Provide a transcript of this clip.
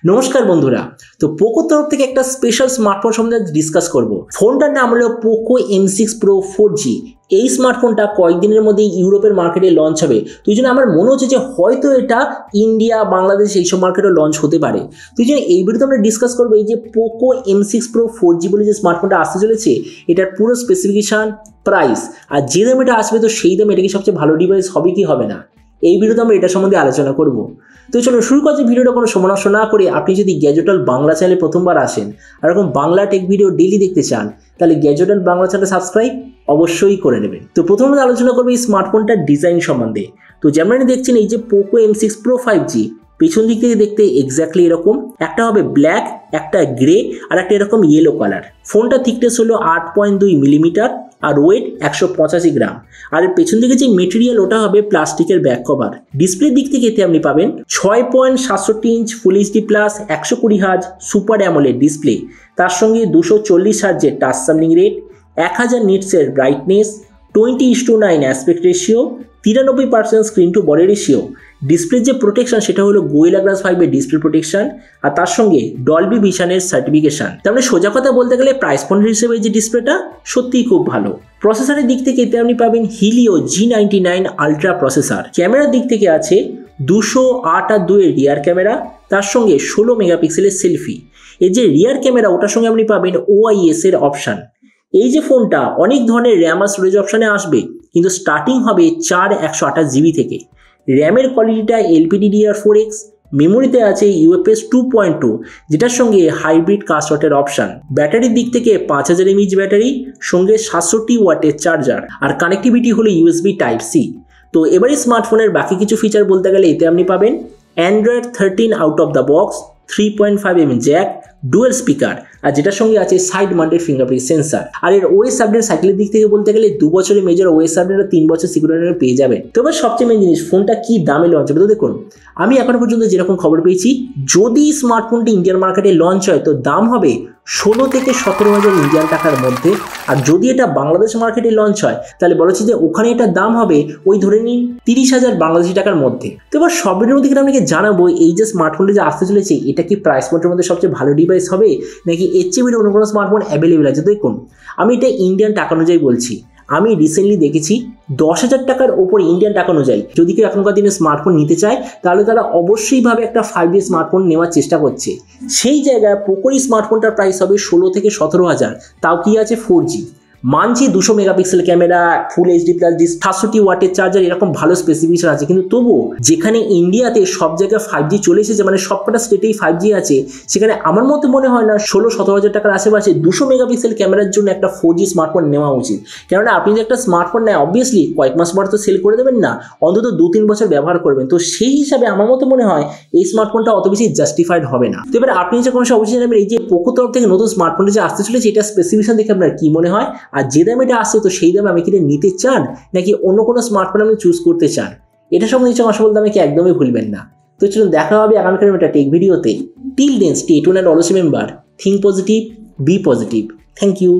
নমস্কার বন্ধুরা, তো পোকোর তরফ থেকে একটা স্পেশাল স্মার্টফোন সম্বন্ধে ডিসকাস করব। ফোনটার নাম হলো পোকো M6 Pro 4G। এই স্মার্টফোনটা কয়েকদিনের মধ্যেই ইউরোপের মার্কেটে লঞ্চ হবে। তো এই জন্য আমার মনে হচ্ছে যে হয়তো এটা ইন্ডিয়া, বাংলাদেশ এইসব মার্কেটে লঞ্চ হতে পারে। তো এই জন্য এই ভিডিওতে আমরা ডিসকাস করবো এই যে পোকো M6 Pro 4G বলে যে স্মার্টফোনটা আসতে চলেছে, এটার পুরো স্পেসিফিকেশান, প্রাইস আর যে দামে এটা আসবে, তো সেই দামে এটা কি সবচেয়ে ভালো ডিভাইস হবে কি হবে না, এই ভিডিওতে আমরা এটা সম্বন্ধে আলোচনা করব। তো চলো শুরু করছি ভিডিওটা কোনো সময় নষ্ট না করে। আপনি যদি গ্যাজেটাল বাংলা চ্যানেলে প্রথমবার আসেন আর এরকম বাংলা টেক ভিডিও ডেইলি দেখতে চান, তাহলে গ্যাজেটাল বাংলা চ্যানেল সাবস্ক্রাইব অবশ্যই করে নেবেন। তো প্রথমে আলোচনা করবো এই স্মার্টফোনটার ডিজাইন সম্বন্ধে। তো যেমন দেখছেন এই যে পোকো M6 Pro 5G, পেছন দিক থেকে দেখতে এক্স্যাক্টলি এরকম, একটা হবে ব্ল্যাক, একটা গ্রে আর একটা এরকম ইয়েলো কালার। ফোনটা থিকনেস হলো 8.2 মিলিমিটার আর ওয়েট 185 গ্রাম। আর পেছন দিকে যে মেটেরিয়াল, ওটা হবে প্লাস্টিকের ব্যাক কভার। ডিসপ্লের দিক থেকে এতে আপনি পাবেন 6.67 inch full HD plus 120 hertz super AMOLED display, তার সঙ্গে 240 হার্জের টাচ সামলিং রেট, 1000 নিটসের brightness, 20:9 aspect ratio, 93% screen to body ratio. ডিসপ্লের যে প্রোটেকশন সেটা হলো গোরিলা গ্লাস 5-এর ডিসপ্লে প্রোটেকশন, আর তার সঙ্গে ডলবি ভিশনের সার্টিফিকেশন। তার মানে সোজা কথা বলতে গেলে প্রাইস পয়েন্ট হিসেবে যে ডিসপ্লেটা সত্যিই খুব ভালো। প্রসেসরের দিক থেকে এতে আপনি পাবেন হিলিও G99 আলট্রা প্রসেসর। ক্যামেরার দিক থেকে আছে 208:2 এর রিয়ার ক্যামেরা, তার সঙ্গে 16 মেগাপিক্সেলের সেলফি। এই যে রিয়ার ক্যামেরা, ওটার সঙ্গে আপনি পাবেন OIS এর অপশান। এই যে ফোনটা অনেক ধরনের র্যাম আর স্টোরেজ অপশানে আসবে, কিন্তু স্টার্টিং হবে 128 GB থেকে। র্যামের কোয়ালিটিটা LPDDR4X, মেমোরিতে আছে UFS 2.2, যেটার সঙ্গে হাইব্রিড কাস্টওয়াটের অপশান। ব্যাটারির দিক থেকে 5000 mAh ব্যাটারি, সঙ্গে 67 ওয়াটের চার্জার, আর কানেক্টিভিটি হলো USB Type-C। তো এবারে স্মার্টফোনের বাকি কিছু ফিচার বলতে গেলে এতে আপনি পাবেন Android 13 out of the box, 3.5mm jack, dual speaker, আর যেটার সঙ্গে আছে সাইড মাউন্টেড ফিঙ্গারপ্রিন্ট সেন্সার। আর এর OS আপডেট সাইকেলের দিক থেকে বলতে গেলে 2 বছরের মেজর OS আপডেট আর 3 বছর সিকিউরিটি পেয়ে যাবেন। তো এবার সবচেয়ে মেন জিনিস, ফোনটা কি দামে লঞ্চ হবে। তো দেখুন, আমি এখনো পর্যন্ত যেরকম খবর পেয়েছি, যদি স্মার্টফোনটি ইন্ডিয়ান মার্কেটে লঞ্চ হয় তো দাম হবে 16 থেকে 17,000 ইন্ডিয়ান টাকার মধ্যে। আর যদি এটা বাংলাদেশ মার্কেটে লঞ্চ হয়, তাহলে বলা হচ্ছে যে ওখানে এটার দাম হবে ওই ধরে নিন 30,000 বাংলাদেশি টাকার মধ্যে। তো এবার সব ভিডিওর মধ্যে আপনাকে জানাবো এই যে স্মার্টফোনটা যে আসতে চলেছে, এটা কি প্রাইস পয়েন্টের মধ্যে সবচেয়ে ভালো ডিভাইস হবে, নাকি এর চেয়ে অন্য কোনো স্মার্টফোন অ্যাভেলেবেল আছে। দেখুন, আমি এটা ইন্ডিয়ান টাকা অনুযায়ী বলছি। আমি রিসেন্টলি দেখেছি 10,000 টাকার ওপর ইন্ডিয়ান টাকা অনুযায়ী যদি কেউ এখনকার দিনে স্মার্টফোন নিতে চায়, তাহলে তারা অবশ্যইভাবে একটা 5G স্মার্টফোন নেওয়ার চেষ্টা করছে। সেই জায়গায় পোকোর স্মার্টফোনটার প্রাইস হবে 16 থেকে 17,000। তাও কি আছে 4G, মানছি 200 মেগাপিক্সেল ক্যামেরা, ফুল এইচডি প্লাস 67 ওয়াটের চার্জার, এরকম ভালো স্পেসিফিকেশন আছে। কিন্তু তবুও যেখানে ইন্ডিয়াতে সব জায়গায় 5G চলে এসেছে, মানে সবকটা স্টেটেই 5G আছে, সেখানে আমার মতে মনে হয় না 16-17,000 টাকার আশেপাশে 200 মেগাপিক্সেল ক্যামেরার জন্য একটা 4G স্মার্টফোন নেওয়া উচিত। কেননা আপনি যে একটা স্মার্টফোন নেয়, অবভিয়াসলি কয়েক মাস পর তো সেল করে দেবেন না, অন্তত 2-3 বছর ব্যবহার করবেন। তো সেই হিসাবে আমার মতে মনে হয় এই স্মার্টফোনটা অত বেশি জাস্টিফাইড হবে না। তো এবার আপনি যে কোনো অবশ্যই জানাবেন এই যে পোকো তরফ থেকে নতুন স্মার্টফোনটা যে আসতে চলেছে, এটা স্পেসিফিকেশন দেখে আপনার কি মনে হয়, আর যে দামে এটা আসছে তো সেই দামে আমি কিনে নিতে চান, নাকি অন্য কোনো স্মার্টফোন আপনি চুজ করতে চান, এটা সম্বন্ধে আমার বলতে আমাকে একদমই ভুলবেন না। তো চলুন দেখা হবে আগামীকাল একটা টেক ভিডিওতে। Till then stay tuned and always remember, think positive, be positive. Thank you.